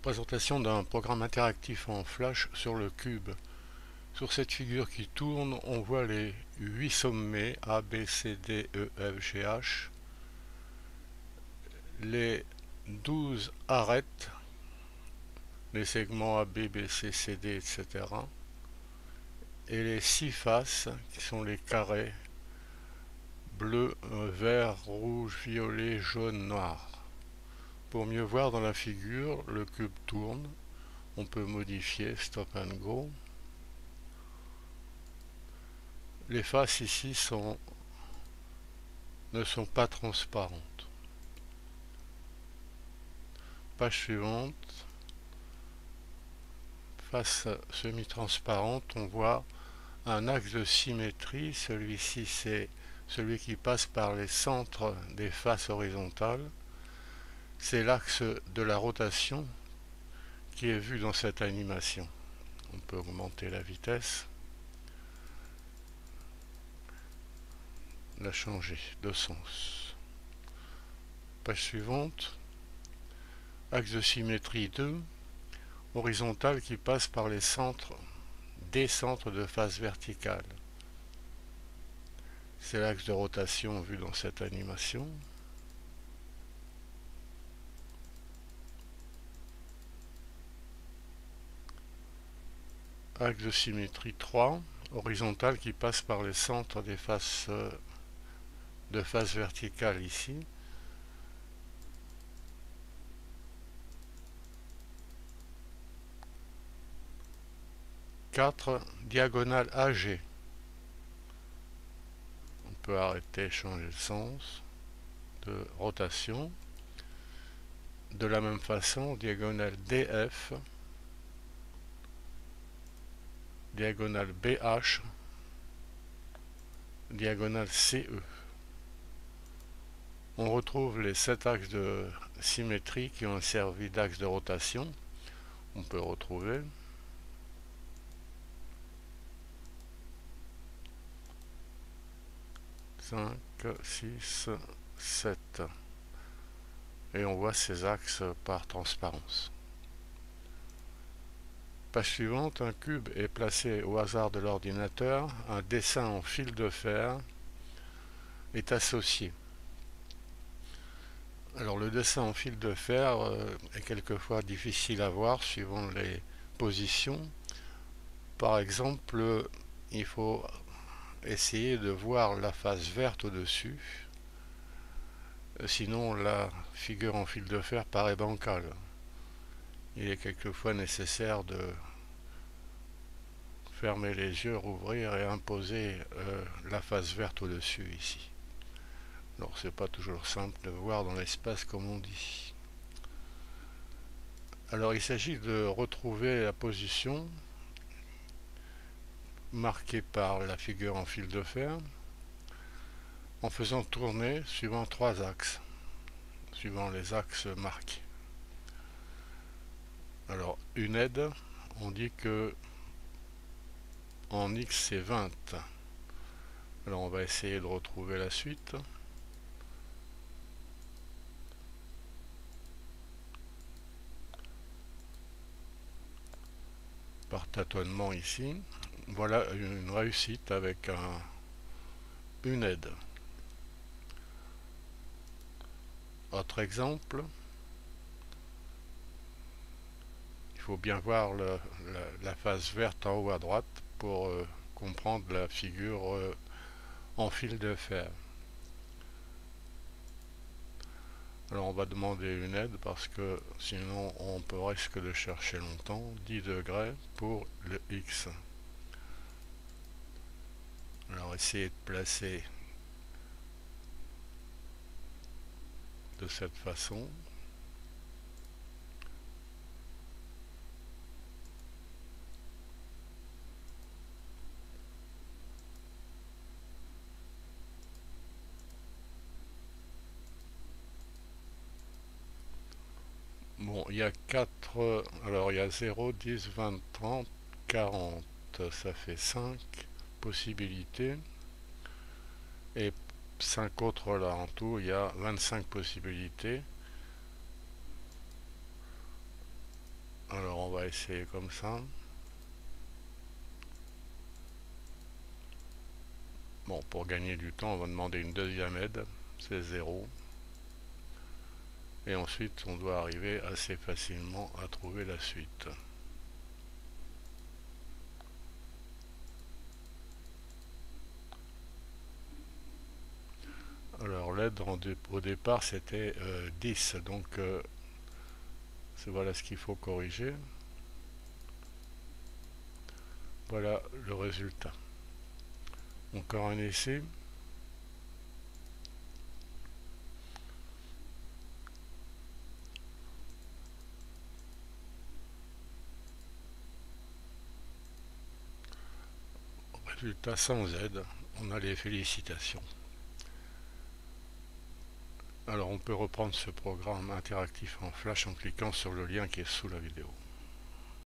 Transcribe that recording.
Présentation d'un programme interactif en flash sur le cube. Sur cette figure qui tourne, on voit les 8 sommets A, B, C, D, E, F, G, H, les 12 arêtes, les segments A, B, B, C, C, D, etc. et les 6 faces qui sont les carrés bleu, vert, rouge, violet, jaune, noir. Pour mieux voir dans la figure, le cube tourne. On peut modifier stop and go. Les faces ici ne sont pas transparentes. Page suivante. Face semi-transparente, on voit un axe de symétrie. Celui-ci, c'est celui qui passe par les centres des faces horizontales. C'est l'axe de la rotation qui est vu dans cette animation. On peut augmenter la vitesse, la changer de sens. Page suivante. Axe de symétrie 2, horizontal qui passe par les centres des centres de face verticale. C'est l'axe de rotation vu dans cette animation. Axe de symétrie 3, horizontal qui passe par les centres des faces de face verticale ici. Diagonale AG. On peut arrêter, changer de sens de rotation. De la même façon, diagonale DF, diagonale BH, diagonale CE. On retrouve les 7 axes de symétrie qui ont servi d'axe de rotation. On peut retrouver. Cinq, 6, 7. Et on voit ces axes par transparence. Page suivante, un cube est placé au hasard de l'ordinateur. Un dessin en fil de fer est associé. Alors le dessin en fil de fer est quelquefois difficile à voir suivant les positions. Par exemple, il faut essayer de voir la face verte au-dessus. Sinon, la figure en fil de fer paraît bancale. Il est quelquefois nécessaire de fermer les yeux, rouvrir et imposer la face verte au-dessus ici. Alors c'est pas toujours simple de voir dans l'espace comme on dit. Alors il s'agit de retrouver la position marquée par la figure en fil de fer en faisant tourner suivant 3 axes, suivant les axes marqués. Alors une aide, on dit que en X c'est 20. Alors on va essayer de retrouver la suite. Par tâtonnement ici. Voilà une réussite avec une aide. Autre exemple. Il faut bien voir la face verte en haut à droite pour comprendre la figure en fil de fer. Alors on va demander une aide parce que sinon on peut risque de chercher longtemps. 10 degrés pour le X. Alors essayez de placer de cette façon. Bon, il y a 4, alors il y a 0, 10, 20, 30, 40, ça fait 5 possibilités. Et 5 autres là en tout, il y a 25 possibilités. va essayer comme ça. Bon, pour gagner du temps, on va demander une deuxième aide, c'est 0. Et ensuite, on doit arriver assez facilement à trouver la suite. Alors l'aide au départ c'était 10, donc voilà ce qu'il faut corriger. Voilà le résultat. Encore un essai. Résultat sans aide, on a les félicitations. Alors on peut reprendre ce programme interactif en flash en cliquant sur le lien qui est sous la vidéo.